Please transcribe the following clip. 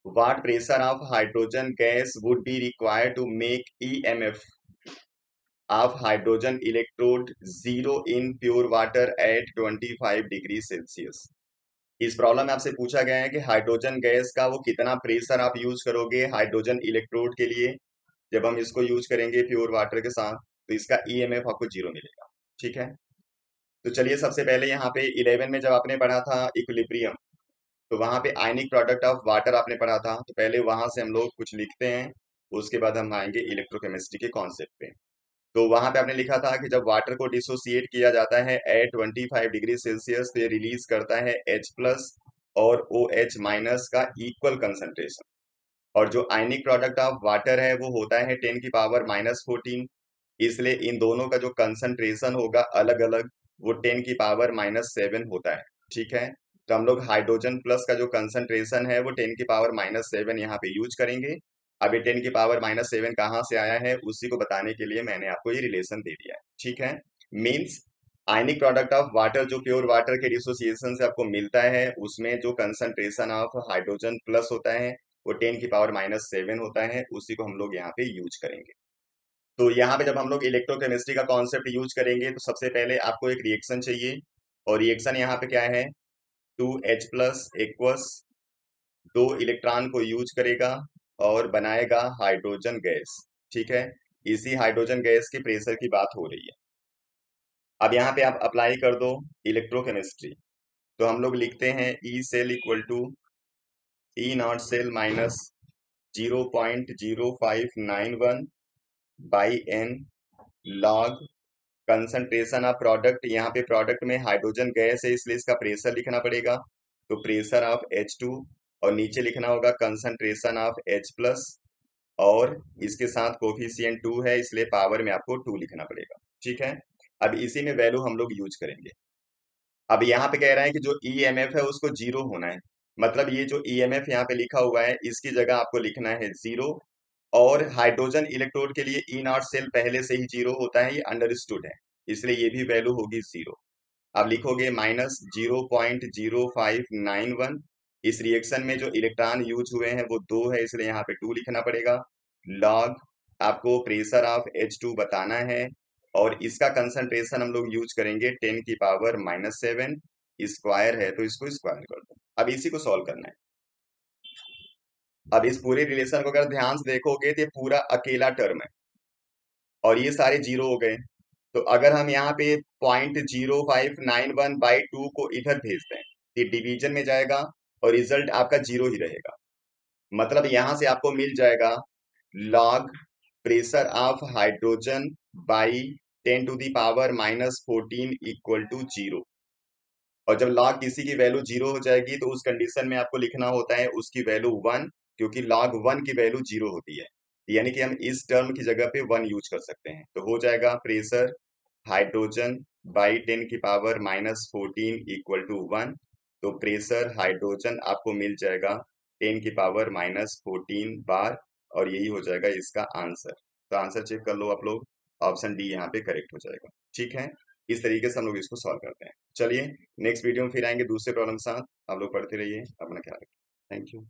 what pressure of hydrogen gas would be required to make EMF of hydrogen electrode zero in pure water at 25 degree Celsius. इस problem में आपसे पूछा गया है कि hydrogen gas का वो कितना प्रेशर आप यूज करोगे हाइड्रोजन इलेक्ट्रोड के लिए जब हम इसको यूज करेंगे प्योर वाटर के साथ, तो इसका ईएमएफ आपको जीरो मिलेगा। ठीक है, तो चलिए सबसे पहले यहाँ पे 11 में जब आपने पढ़ा था इक्विलिब्रियम, तो वहां पे आयनिक प्रोडक्ट ऑफ वाटर आपने पढ़ा था, तो पहले वहां से हम लोग कुछ लिखते हैं, उसके बाद हम आएंगे इलेक्ट्रोकेमिस्ट्री के कॉन्सेप्ट पे। तो वहां पे आपने लिखा था कि जब वाटर को डिसोसिएट किया जाता है एट 25 डिग्री सेल्सियस, तो ये रिलीज करता है H प्लस और OH माइनस का इक्वल कंसंट्रेशन। और जो आयनिक प्रोडक्ट ऑफ वाटर है वो होता है 10 की पावर -14। इसलिए इन दोनों का जो कंसंट्रेशन होगा अलग अलग, वो 10 की पावर -7 होता है। ठीक है, तो हम लोग हाइड्रोजन प्लस का जो कंसंट्रेशन है वो 10 की पावर -7 यहाँ पे यूज करेंगे। अब ये 10 की पावर -7 कहाँ से आया है उसी को बताने के लिए मैंने आपको ये रिलेशन दे दिया है। ठीक है, means ionic product of water जो प्योर वाटर के डिसोसिएशन से आपको मिलता है, उसमें जो कंसंट्रेशन ऑफ हाइड्रोजन प्लस होता है वो 10 की पावर -7 होता है, उसी को हम लोग यहाँ पे यूज करेंगे। तो यहाँ पे जब हम लोग इलेक्ट्रोकेमिस्ट्री का कॉन्सेप्ट यूज करेंगे, तो सबसे पहले आपको एक रिएक्शन चाहिए, और रिएक्शन यहाँ पे क्या है, 2H प्लस एक्वस 2 इलेक्ट्रॉन को यूज करेगा और बनाएगा हाइड्रोजन गैस। ठीक है, इसी हाइड्रोजन गैस की प्रेशर की बात हो रही है। अब यहाँ पे आप अप्लाई कर दो इलेक्ट्रोकेमिस्ट्री, तो हम लोग लिखते हैं E cell equal to E nought cell minus 0.0591 by n log concentration of product. यहाँ पे प्रोडक्ट में हाइड्रोजन गैस है इसलिए इसका प्रेशर लिखना पड़ेगा, तो प्रेशर ऑफ H2, और नीचे लिखना होगा कंसंट्रेशन ऑफ H प्लस, और इसके साथ कोफिशिएंट 2 है इसलिए पावर में आपको 2 लिखना पड़ेगा। ठीक है, अब इसी में वैल्यू हम लोग यूज करेंगे। अब यहाँ पे कह रहा है कि जो ईएमएफ है उसको जीरो होना है, मतलब ये जो ईएमएफ यहाँ पे लिखा हुआ है इसकी जगह आपको लिखना है जीरो। और हाइड्रोजन इलेक्ट्रोड के लिए ई नॉट सेल पहले से ही जीरो होता है, ये अंडरस्टूड है, इसलिए ये भी वैल्यू होगी जीरो। अब लिखोगे -0.0591। इस रिएक्शन में जो इलेक्ट्रॉन यूज हुए हैं वो दो है इसलिए यहाँ पे 2 लिखना पड़ेगा। लॉग आपको प्रेशर ऑफ H2 बताना है, और इसका कंसंट्रेशन हम लोग यूज करेंगे 10 की पावर -7, स्क्वायर है तो इसको स्क्वायर कर दो। अब इसी को सॉल्व करना है। अब इस पूरे रिलेशन को अगर ध्यान से देखोगे तो ये पूरा अकेला टर्म है और ये सारे जीरो हो गए। तो अगर हम यहाँ पे 0.0591/2 को इधर भेज दें, ये डिवीजन में जाएगा और रिजल्ट आपका जीरो ही रहेगा। मतलब यहां से आपको मिल जाएगा log pressure of hydrogen by 10 to the power -14 equal to zero. और जब लॉग किसी की वैल्यू जीरो हो जाएगी तो उस कंडीशन में आपको लिखना होता है उसकी वैल्यू 1, क्योंकि log 1 की वैल्यू जीरो होती है, यानी कि हम इस टर्म की जगह पे 1 यूज कर सकते हैं। तो हो जाएगा प्रेशर हाइड्रोजन बाई 10 की पावर -14 इक्वल टू 1। तो प्रेशर हाइड्रोजन आपको मिल जाएगा 10 की पावर -14 बार, और यही हो जाएगा इसका आंसर। तो आंसर चेक कर लो आप लोग, ऑप्शन डी यहाँ पे करेक्ट हो जाएगा। ठीक है, इस तरीके से हम लोग इसको सॉल्व करते हैं। चलिए नेक्स्ट वीडियो में फिर आएंगे दूसरे प्रॉब्लम के साथ। आप लोग पढ़ते रहिए, अपना ख्याल रखिए। Thank you.